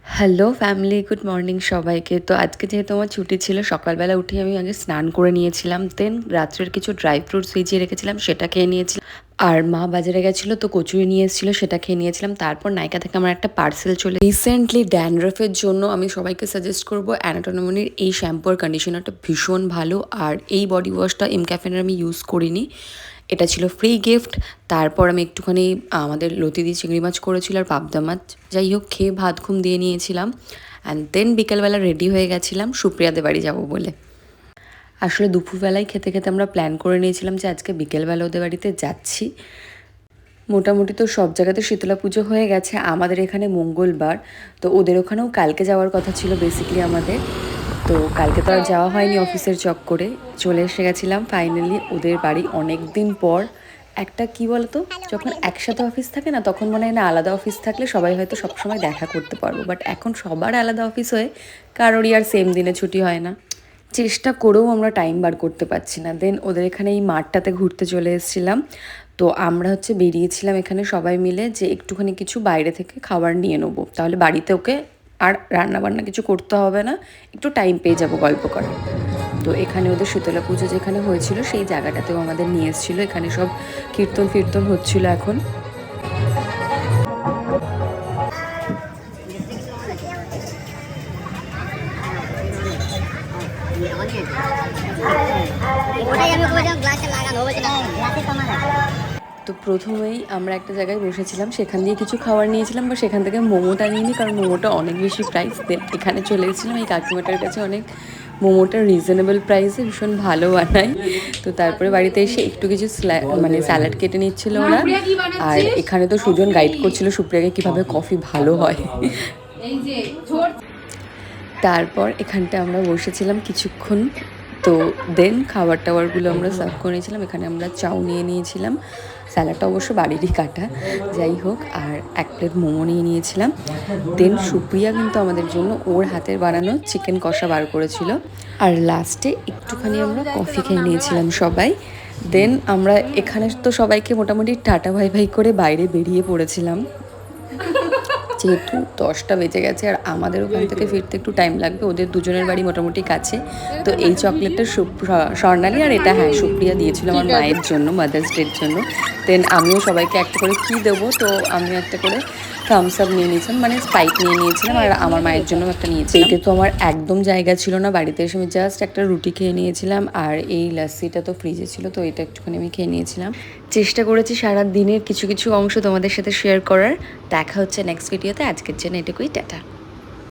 Hello family, good morning সবাইকে। তো আজকে যেহেতু আমার ছুটি ছিল, সকালবেলা উঠে আমি আগে স্নান করে নিয়েছিলাম, দেন রাত্রের কিছু ড্রাই ফ্রুটস ভিজিয়ে রেখেছিলাম, সেটা খেয়ে নিয়েছিলাম। আর মা বাজারে গেছিলো তো কচুরি নিয়ে এসেছিলো, সেটা খেয়ে নিয়েছিলাম। তারপর নাইকা থেকে আমার একটা পার্সেল চলে রিসেন্টলি ড্যান্ড্রফের জন্য আমি সবাইকে সাজেস্ট করবো অ্যানাটোনিমনির এই শ্যাম্পু আর কন্ডিশনারটা ভীষণ ভালো। আর এই বডি ওয়াশটা এমক্যাফেনের আমি ইউজ করিনি, এটা ছিল ফ্রি গিফট। তারপর আমি একটুখানি আমাদের লতিদি চিংড়ি মাছ করেছিল আর পাবদা মাছ, যাই হোক খেয়ে ভাত ঘুম দিয়ে নিয়েছিলাম। অ্যান্ড দেন বিকেলবেলা রেডি হয়ে গেছিলাম সুপ্রিয়াদের বাড়ি যাব বলে। আসলে দুপুরবেলায় খেতে খেতে আমরা প্ল্যান করে নিয়েছিলাম যে আজকে বিকেলবেলা ওদের বাড়িতে যাচ্ছি। মোটামুটি তো সব জায়গাতে শীতলা পুজো হয়ে গেছে, আমাদের এখানে মঙ্গলবার, তো ওদের ওখানেও কালকে যাওয়ার কথা ছিল বেসিক্যালি আমাদের। তো কালকে তো আর যাওয়া হয়নি, অফিসের চক্করে চলে এসে গেছিলাম ফাইনালি ওদের বাড়ি অনেক দিন পর। একটা কি বলতো, যখন একসাথে অফিস থাকে না তখন মনে হয় না আলাদা অফিস থাকলে সবাই হয়তো সবসময় দেখা করতে পারবো, বাট এখন সবার আলাদা অফিস হয়ে কারোরই আর সেম দিনে ছুটি হয় না। চেষ্টা করেও আমরা টাইম বার করতে পারছি না। দেন ওদের এখানে এই মাঠটাতে ঘুরতে চলে এসেছিলাম। তো আমরা বেরিয়েছিলাম এখানে সবাই মিলে যে একটুখানি কিছু বাইরে থেকে খাবার নিয়ে নেবো, তাহলে বাড়িতে ওকে আর রান্নাবান্না কিছু করতে হবে না, একটু টাইম পেয়ে যাবো গল্প করার। তো এখানে ওদের শীতলা পুজো যেখানে হয়েছিল সেই জায়গাটাতেও আমাদের নিয়ে এসেছিলো। এখানে সব কীর্তন ফীর্তন হচ্ছিলো এখন। তো প্রথমেই আমরা একটা জায়গায় বসেছিলাম, সেখান দিয়ে কিছু খাবার নিয়েছিলাম, বা সেখান থেকে মোমোটা নিইনি কারণ মোমোটা অনেক বেশি প্রাইস। দেন এখানে চলে এসেছিলাম এই কাকিমাটার কাছে, অনেক মোমোটা রিজনেবল প্রাইসে ভীষণ ভালো বানায়। তো তারপরে বাড়িতে এসে একটু কিছু স্যালাড কেটে নিচ্ছিল ওরা। আর এখানে তো সুজন গাইড করছিল সুপ্রিয়াকে কীভাবে কফি ভালো হয়। তারপর এখানটা আমরা বসেছিলাম কিছুক্ষণ। তো দেন খাবার টাবারগুলো আমরা সার্ভ করে নিয়েছিলাম। এখানে আমরা চাউ নিয়ে নিয়েছিলাম, স্যালাডটা অবশ্য বাড়িরই কাটা, যাই হোক। আর এক প্লেট মোমো নিয়ে নিয়েছিলাম। দেন সুপ্রিয়া কিন্তু আমাদের জন্য ওর হাতের বানানো চিকেন কষা বার করেছিল। আর লাস্টে একটুখানি আমরা কফি খেয়ে নিয়েছিলাম সবাই। দেন আমরা এখানে তো সবাইকে মোটামুটি টাটা ভাই ভাই করে বাইরে বেরিয়ে পড়েছিলাম, যেহেতু 10টা বেজে গেছে আর আমাদের ওখান থেকে ফিরতে একটু টাইম লাগবে। ওদের দুজনের বাড়ি মোটামুটি কাছে। তো এই চকলেটটা স্বর্ণালী আর এটা হ্যাঁ সুপ্রিয়া দিয়েছিল আমার মায়ের জন্য, মাদার্স ডের জন্য। দেন আমিও সবাইকে একটা করে কী দেবো, তো আমিও একটা করে থামস আপ নিয়ে নিয়েছিলাম, মানে স্প্রাইট নিয়ে নিয়েছিলাম, আর আমার মায়ের জন্য একটা নিয়েছিলাম। পেটে তো আমার একদম জায়গা ছিল না, বাড়িতে এসে আমি জাস্ট একটা রুটি খেয়ে নিয়েছিলাম। আর এই লাস্সিটা তো ফ্রিজে ছিল, তো এটা একটুখানি আমি খেয়ে নিয়েছিলাম। চেষ্টা করেছি সারা দিনের কিছু কিছু অংশ তোমাদের সাথে শেয়ার করার। দেখা হচ্ছে নেক্সট ভিডিওতে, আজকের জন্য এটুকুই, টাটা।